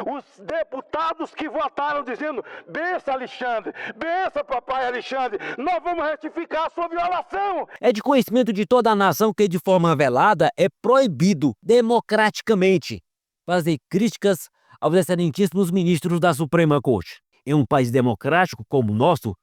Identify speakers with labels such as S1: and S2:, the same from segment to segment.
S1: Os deputados que votaram dizendo: benção, Alexandre, benção, papai Alexandre, nós vamos retificar a sua violação.
S2: É de conhecimento de toda a nação que, de forma velada, é proibido, democraticamente, fazer críticas aos excelentíssimos ministros da Suprema Corte. Em um país democrático como o nosso,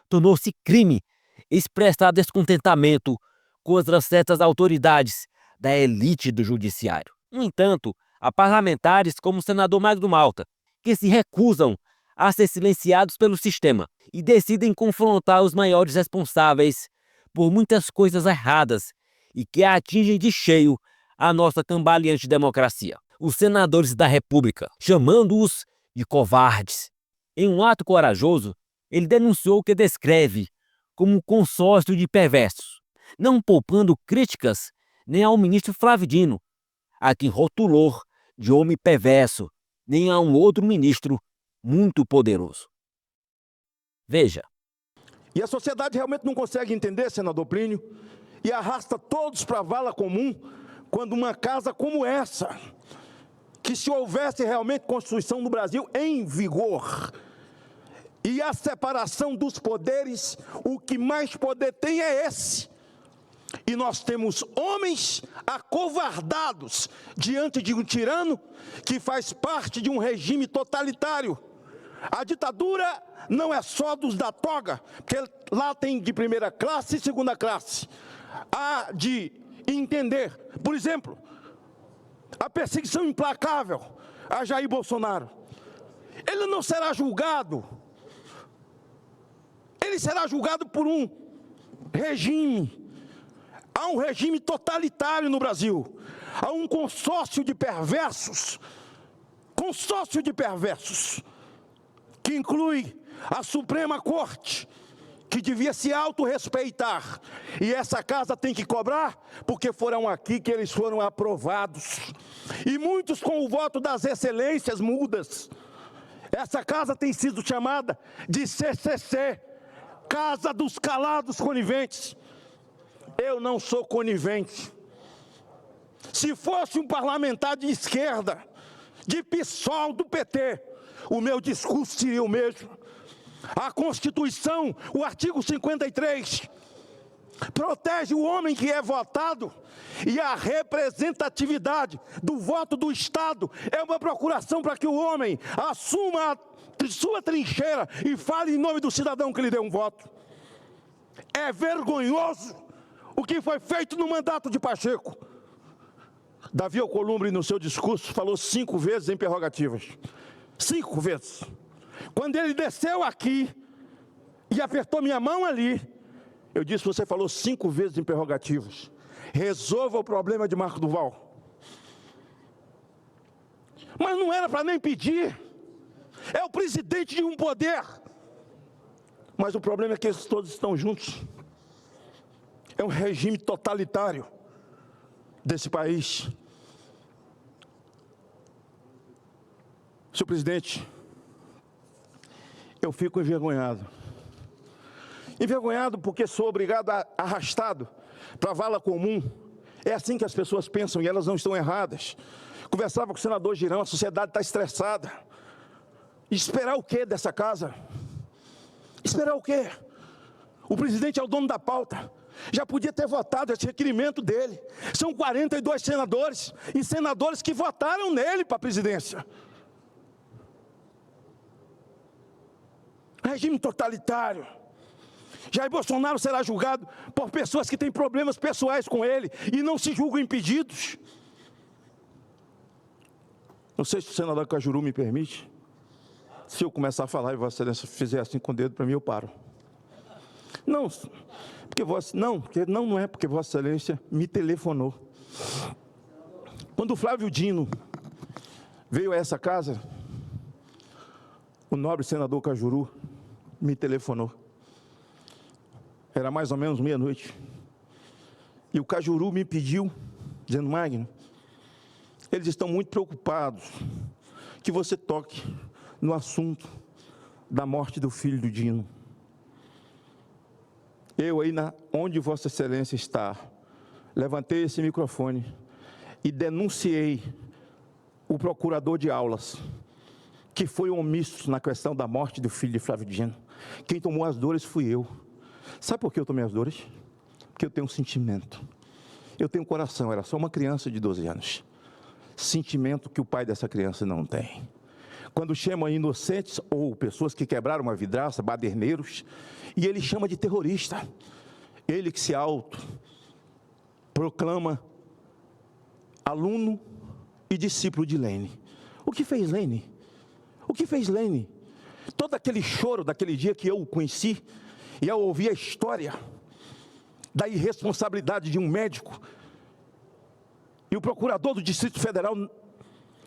S2: tornou-se crime expressar descontentamento contra certas autoridades da elite do judiciário. No entanto, há parlamentares como o senador Magno Malta, que se recusam a ser silenciados pelo sistema e decidem confrontar os maiores responsáveis por muitas coisas erradas e que atingem de cheio a nossa cambaleante democracia. Os senadores da República, chamando-os de covardes. Em um ato corajoso, ele denunciou o que descreve como um consórcio de perversos, não poupando críticas nem ao ministro Flávio Dino, a quem rotulou de homem perverso, nem a um outro ministro muito poderoso. Veja.
S3: E a sociedade realmente não consegue entender, senador Plínio, e arrasta todos para a vala comum, quando uma casa como essa, que se houvesse realmente Constituição no Brasil em vigor, e a separação dos poderes, o que mais poder tem é esse. E nós temos homens acovardados diante de um tirano que faz parte de um regime totalitário. A ditadura não é só dos da toga, porque lá tem de primeira classe e segunda classe. Há de entender, por exemplo, a perseguição implacável a Jair Bolsonaro. Ele não será julgado, ele será julgado por um regime. Há um regime totalitário no Brasil. Há um consórcio de perversos, que inclui a Suprema Corte, que devia se autorrespeitar. E essa casa tem que cobrar, porque foram aqui que eles foram aprovados. E muitos com o voto das excelências mudas. Essa casa tem sido chamada de CCC, Casa dos Calados Coniventes. Eu não sou conivente. Se fosse um parlamentar de esquerda, de PSOL, do PT, o meu discurso seria o mesmo. A Constituição, o artigo 53, protege o homem que é votado, e a representatividade do voto do Estado é uma procuração para que o homem assuma a sua trincheira e fale em nome do cidadão que lhe deu um voto. É vergonhoso o que foi feito no mandato de Pacheco. Davi Alcolumbre, no seu discurso, falou 5 vezes em prerrogativas. 5 vezes. Quando ele desceu aqui e apertou minha mão ali, eu disse: você falou 5 vezes em prerrogativas. Resolva o problema de Marco Duval. Mas não era para nem pedir. É o presidente de um poder. Mas o problema é que eles todos estão juntos. É um regime totalitário desse país. Senhor presidente, eu fico envergonhado. Envergonhado porque sou obrigado arrastado para a vala comum. É assim que as pessoas pensam e elas não estão erradas. Conversava com o senador Girão, a sociedade está estressada. Esperar o quê dessa casa? Esperar o quê? O presidente é o dono da pauta. Já podia ter votado esse requerimento dele. São 42 senadores e senadores que votaram nele para a presidência. Regime totalitário. Jair Bolsonaro será julgado por pessoas que têm problemas pessoais com ele e não se julgam impedidos. Não sei se o senador Cajuru me permite. Se eu começar a falar e Vossa Excelência fizer assim com o dedo, para mim eu paro. Não, não é porque Vossa Excelência me telefonou. Quando o Flávio Dino veio a essa casa, o nobre senador Cajuru me telefonou. Era mais ou menos meia-noite. E o Cajuru me pediu, dizendo: Magno, eles estão muito preocupados que você toque no assunto da morte do filho do Dino. Eu aí, onde Vossa Excelência está, levantei esse microfone e denunciei o procurador de aulas, que foi omisso na questão da morte do filho de Flávio Dino. Quem tomou as dores fui eu. Sabe por que eu tomei as dores? Porque eu tenho um sentimento. Eu tenho um coração, era só uma criança de 12 anos. Sentimento que o pai dessa criança não tem. Quando chama inocentes ou pessoas que quebraram uma vidraça, baderneiros, e ele chama de terrorista. Ele que se proclama aluno e discípulo de Lênin. O que fez Lênin? O que fez Lênin? Todo aquele choro daquele dia que eu o conheci, e ao ouvir a história da irresponsabilidade de um médico, e o procurador do Distrito Federal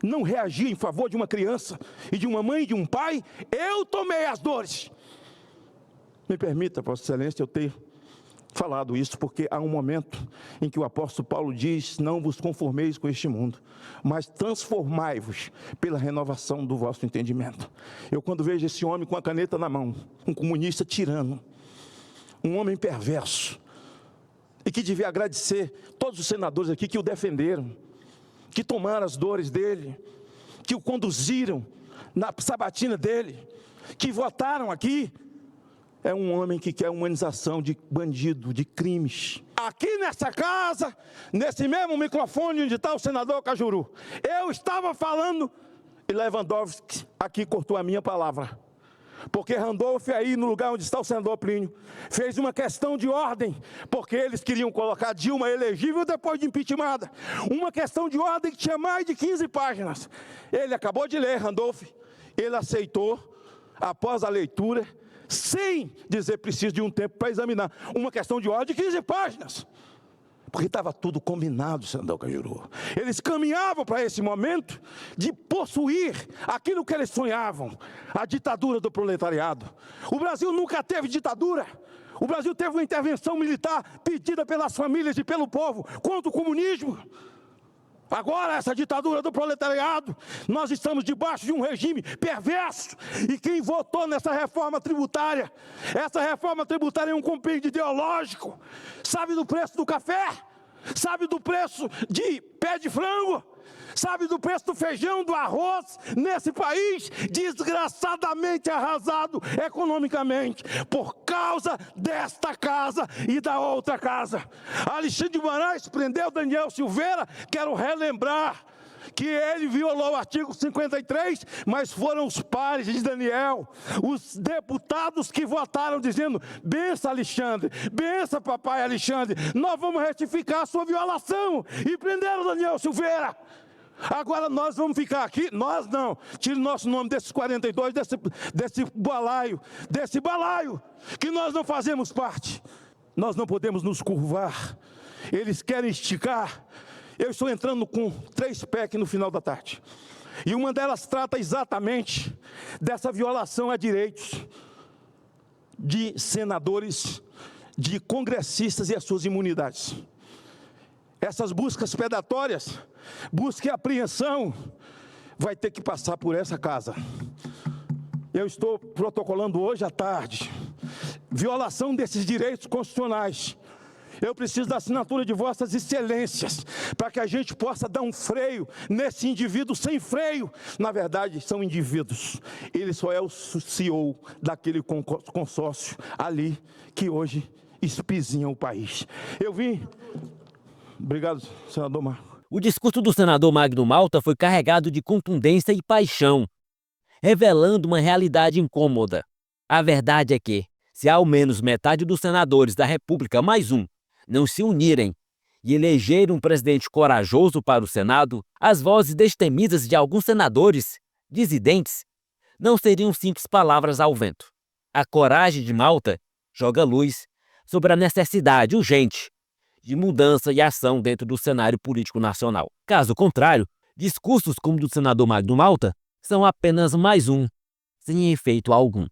S3: não reagia em favor de uma criança, e de uma mãe e de um pai, eu tomei as dores. Me permita, Vossa Excelência, eu ter falado isso, porque há um momento em que o apóstolo Paulo diz: não vos conformeis com este mundo, mas transformai-vos pela renovação do vosso entendimento. Eu, quando vejo esse homem com a caneta na mão, um comunista tirano, um homem perverso, e que devia agradecer todos os senadores aqui que o defenderam, que tomaram as dores dele, que o conduziram na sabatina dele, que votaram aqui, é um homem que quer humanização de bandido, de crimes. Aqui nessa casa, nesse mesmo microfone onde está o senador Cajuru, eu estava falando e Lewandowski aqui cortou a minha palavra. Porque Randolph aí no lugar onde está o senador Plínio, fez uma questão de ordem, porque eles queriam colocar Dilma elegível depois de impeachmentada. Uma questão de ordem que tinha mais de 15 páginas. Ele acabou de ler, Randolph, ele aceitou, após a leitura, sem dizer preciso de um tempo para examinar, uma questão de ordem de 15 páginas. Porque estava tudo combinado, senador Cajuru. Eles caminhavam para esse momento de possuir aquilo que eles sonhavam, a ditadura do proletariado. O Brasil nunca teve ditadura. O Brasil teve uma intervenção militar pedida pelas famílias e pelo povo contra o comunismo. Agora, essa ditadura do proletariado, nós estamos debaixo de um regime perverso. E quem votou nessa reforma tributária, essa reforma tributária é um compêndio ideológico. Sabe do preço do café? Sabe do preço de pé de frango? Sabe do preço do feijão, do arroz, nesse país desgraçadamente arrasado economicamente, por causa desta casa e da outra casa. Alexandre de Moraes prendeu Daniel Silveira, quero relembrar que ele violou o artigo 53, mas foram os pares de Daniel, os deputados que votaram dizendo: benção Alexandre, benção papai Alexandre, nós vamos retificar a sua violação, e prenderam Daniel Silveira. Agora nós vamos ficar aqui, nós não, tire o nosso nome desses 42, desse balaio, que nós não fazemos parte. Nós não podemos nos curvar, eles querem esticar. Eu estou entrando com 3 PEC no final da tarde, e uma delas trata exatamente dessa violação a direitos de senadores, de congressistas e as suas imunidades. Essas buscas predatórias, busca e apreensão, vai ter que passar por essa casa. Eu estou protocolando hoje à tarde violação desses direitos constitucionais. Eu preciso da assinatura de vossas excelências, para que a gente possa dar um freio nesse indivíduo sem freio. Na verdade, são indivíduos. Ele só é o CEO daquele consórcio ali, que hoje espizinha o país. Eu vim... Obrigado, senador Marco.
S2: O discurso do senador Magno Malta foi carregado de contundência e paixão, revelando uma realidade incômoda. A verdade é que, se ao menos metade dos senadores da República mais um não se unirem e elegerem um presidente corajoso para o Senado, as vozes destemidas de alguns senadores dissidentes não seriam simples palavras ao vento. A coragem de Malta joga luz sobre a necessidade urgente de mudança e ação dentro do cenário político nacional. Caso contrário, discursos como o do senador Magno Malta são apenas mais um, sem efeito algum.